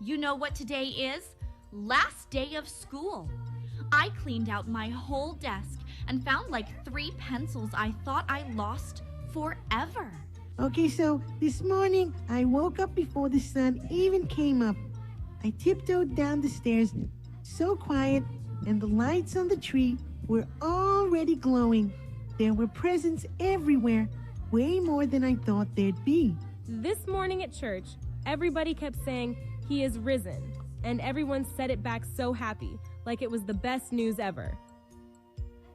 You know what today is? Last day of school. I cleaned out my whole desk and found like 3 pencils I thought I lost forever. Okay, so this morning I woke up before the sun even came up. I tiptoed down the stairs, so quiet, and the lights on the tree were already glowing. There were presents everywhere, way more than I thought there'd be. This morning at church, everybody kept saying, "He is risen," and everyone said it back so happy, like it was the best news ever.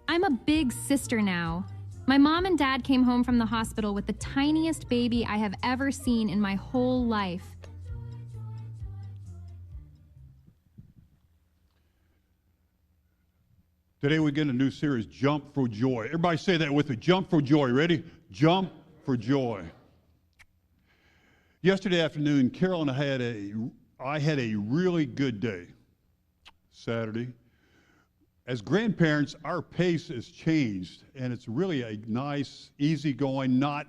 I'm a big sister now. My mom and dad came home from the hospital with the tiniest baby I have ever seen in my whole life. Today we get a new series, Jump for Joy. Everybody say that with me. Jump for joy. Ready? Jump for joy. Yesterday afternoon, Carol and I had a really good day. Saturday. As grandparents, our pace has changed, and it's really a nice, easygoing, not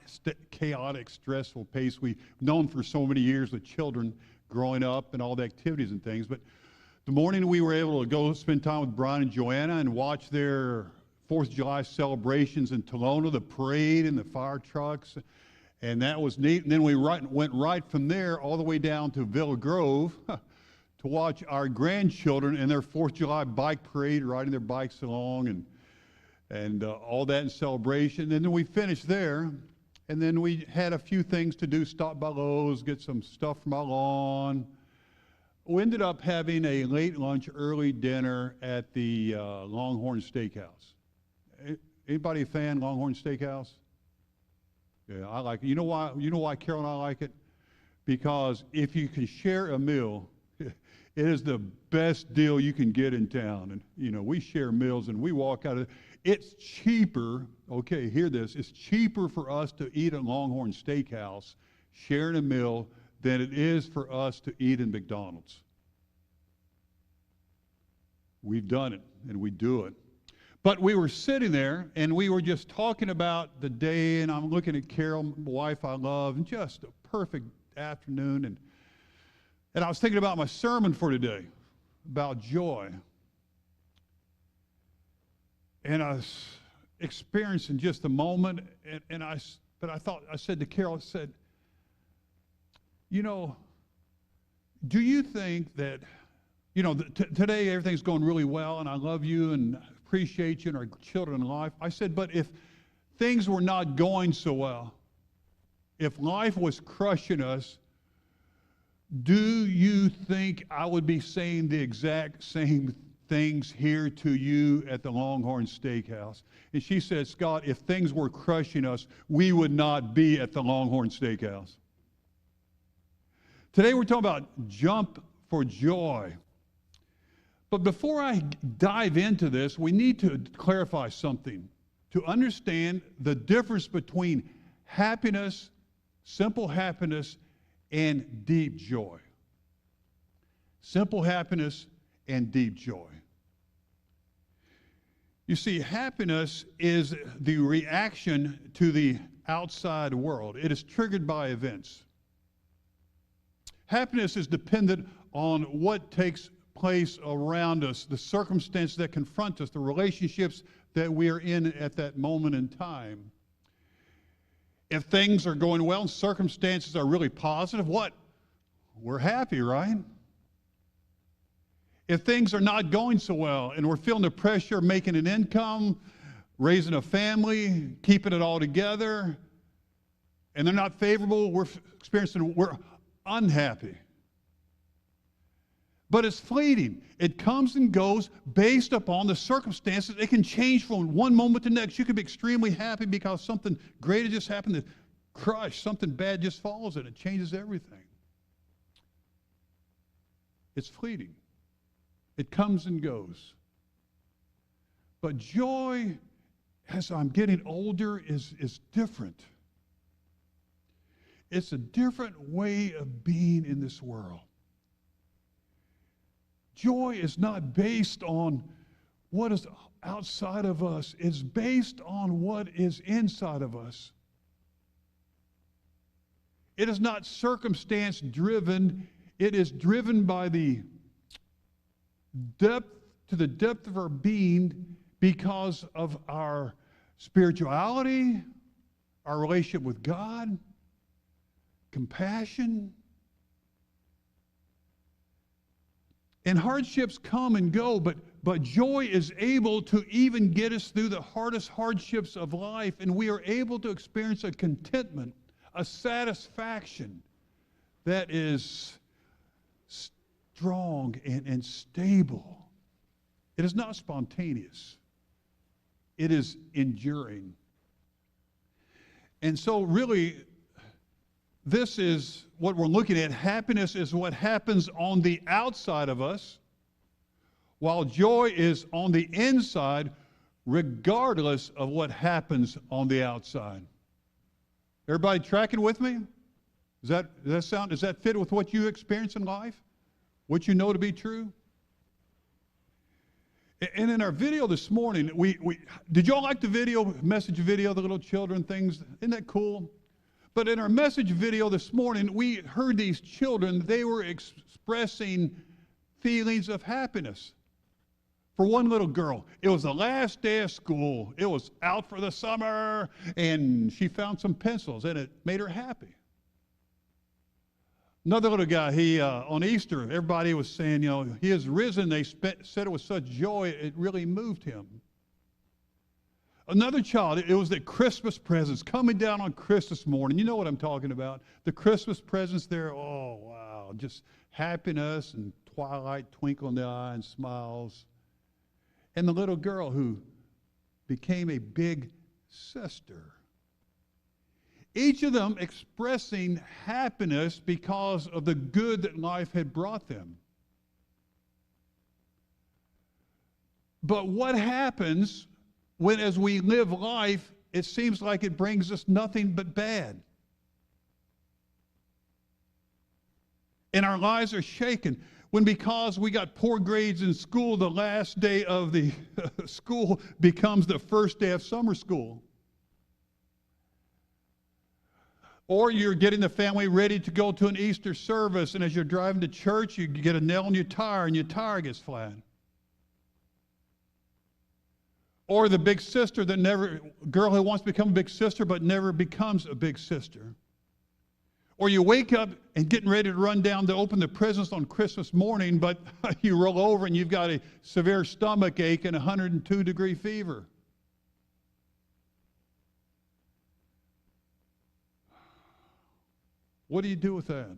chaotic, stressful pace we've known for so many years with children growing up and all the activities and things. But the morning we were able to go spend time with Brian and Joanna and watch their 4th of July celebrations in Tolona, the parade and the fire trucks, and that was neat. And then we went right from there all the way down to Villa Grove to watch our grandchildren in their 4th of July bike parade, riding their bikes along and all that in celebration. And then we finished there, and then we had a few things to do, stop by Lowe's, get some stuff from our lawn. We ended up having a late lunch, early dinner at the Longhorn Steakhouse. Anybody a fan of Longhorn Steakhouse? Yeah, I like it. You know why Carol and I like it? Because if you can share a meal, it is the best deal you can get in town. And, we share meals and we walk out of it. It's cheaper, okay, hear this, it's cheaper for us to eat at Longhorn Steakhouse, sharing a meal, than it is for us to eat in McDonald's. We've done it, and we do it. But we were sitting there, and we were just talking about the day, and I'm looking at Carol, my wife I love, and just a perfect afternoon. And I was thinking about my sermon for today, about joy. And I was experiencing just a moment, I said to Carol, I said, do you think that, today everything's going really well, and I love you and appreciate you and our children in life. I said, but if things were not going so well, if life was crushing us, do you think I would be saying the exact same things here to you at the Longhorn Steakhouse? And she said, Scott, if things were crushing us, we would not be at the Longhorn Steakhouse. Today we're talking about jump for joy. But before I dive into this, we need to clarify something to understand the difference between happiness, simple happiness, and deep joy. Simple happiness and deep joy. You see, happiness is the reaction to the outside world. It is triggered by events. Happiness is dependent on what takes place around us, the circumstances that confront us, the relationships that we are in at that moment in time. If things are going well and circumstances are really positive, what? We're happy, right? If things are not going so well and we're feeling the pressure of making an income, raising a family, keeping it all together, and they're not favorable, we're unhappy. But it's fleeting. It comes and goes based upon the circumstances. It can change from one moment to the next. You could be extremely happy because something great just happened to crush. Something bad just follows it. It changes everything. It's fleeting. It comes and goes. But joy, as I'm getting older, is different. It's a different way of being in this world. Joy is not based on what is outside of us. It's based on what is inside of us. It is not circumstance driven. It is driven by the depth of our being because of our spirituality, our relationship with God, compassion. And hardships come and go, but joy is able to even get us through the hardest hardships of life, and we are able to experience a contentment, a satisfaction that is strong and stable. It is not spontaneous. It is enduring. And so really, this is what we're looking at. Happiness is what happens on the outside of us, while joy is on the inside, regardless of what happens on the outside. Everybody tracking with me? Does that fit with what you experience in life? What you know to be true? And in our video this morning, did y'all like the message video, the little children things? Isn't that cool? But in our message video this morning, we heard these children, they were expressing feelings of happiness. For one little girl, it was the last day of school. It was out for the summer, and she found some pencils, and it made her happy. Another little guy, on Easter, everybody was saying, he is risen. They said it with such joy, it really moved him. Another child, it was the Christmas presents coming down on Christmas morning. You know what I'm talking about. The Christmas presents there, oh, wow, just happiness and twilight, twinkle in the eye and smiles. And the little girl who became a big sister. Each of them expressing happiness because of the good that life had brought them. But what happens when, as we live life, it seems like it brings us nothing but bad? And our lives are shaken. When because we got poor grades in school, the last day of the school becomes the first day of summer school. Or you're getting the family ready to go to an Easter service, and as you're driving to church, you get a nail in your tire, and your tire gets flat. Or the big sister girl who wants to become a big sister but never becomes a big sister. Or you wake up and getting ready to run down to open the presents on Christmas morning, but you roll over and you've got a severe stomach ache and 102-degree fever. What do you do with that?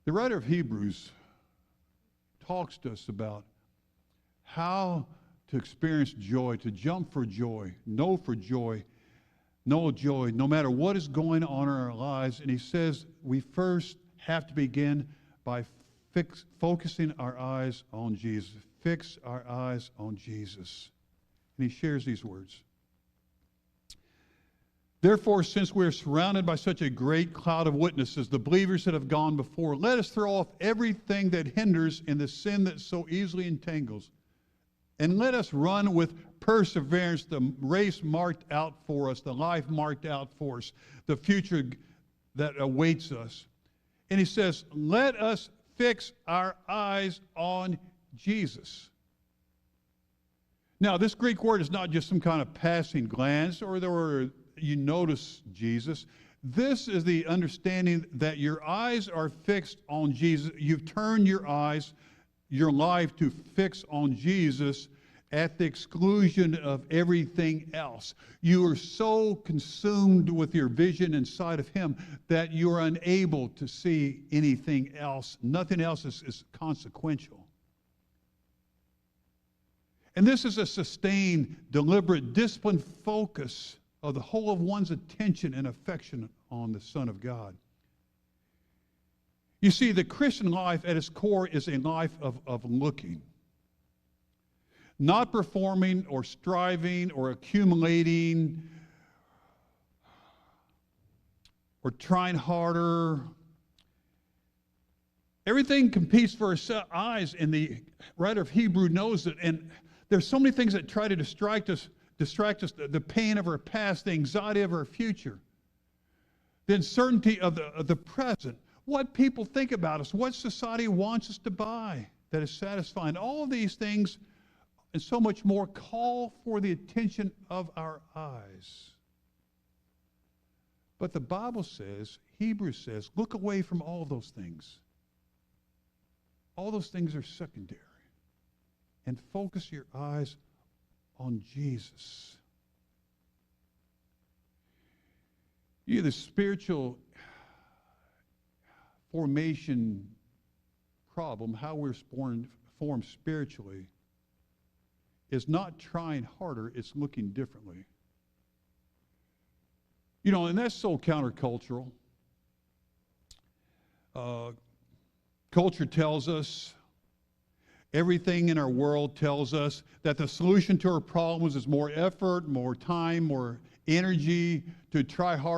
The writer of Hebrews talks to us about how to experience joy, to jump for joy, know joy, no matter what is going on in our lives. And he says we first have to begin by focusing our eyes on Jesus. Fix our eyes on Jesus. And he shares these words. Therefore, since we are surrounded by such a great cloud of witnesses, the believers that have gone before, let us throw off everything that hinders and the sin that so easily entangles. And let us run with perseverance the race marked out for us, the life marked out for us, the future that awaits us. And he says, let us fix our eyes on Jesus. Now, this Greek word is not just some kind of passing glance or you notice Jesus. This is the understanding that your eyes are fixed on Jesus. You've turned your eyes, your life to fix on Jesus at the exclusion of everything else. You are so consumed with your vision inside of him that you are unable to see anything else. Nothing else is consequential. And this is a sustained, deliberate, disciplined focus of the whole of one's attention and affection on the Son of God. You see, the Christian life at its core is a life of looking. Not performing or striving or accumulating or trying harder. Everything competes for our eyes, and the writer of Hebrew knows it. And there's so many things that try to distract us, the pain of our past, the anxiety of our future. the uncertainty of the present, what people think about us, what society wants us to buy that is satisfying. All of these things and so much more call for the attention of our eyes. But the Bible says, Hebrews says, look away from all those things. All those things are secondary. And focus your eyes on Jesus. The spiritual formation problem, how we're formed spiritually, is not trying harder, it's looking differently. And that's so countercultural. Culture tells us, everything in our world tells us that the solution to our problems is more effort, more time, more energy to try harder.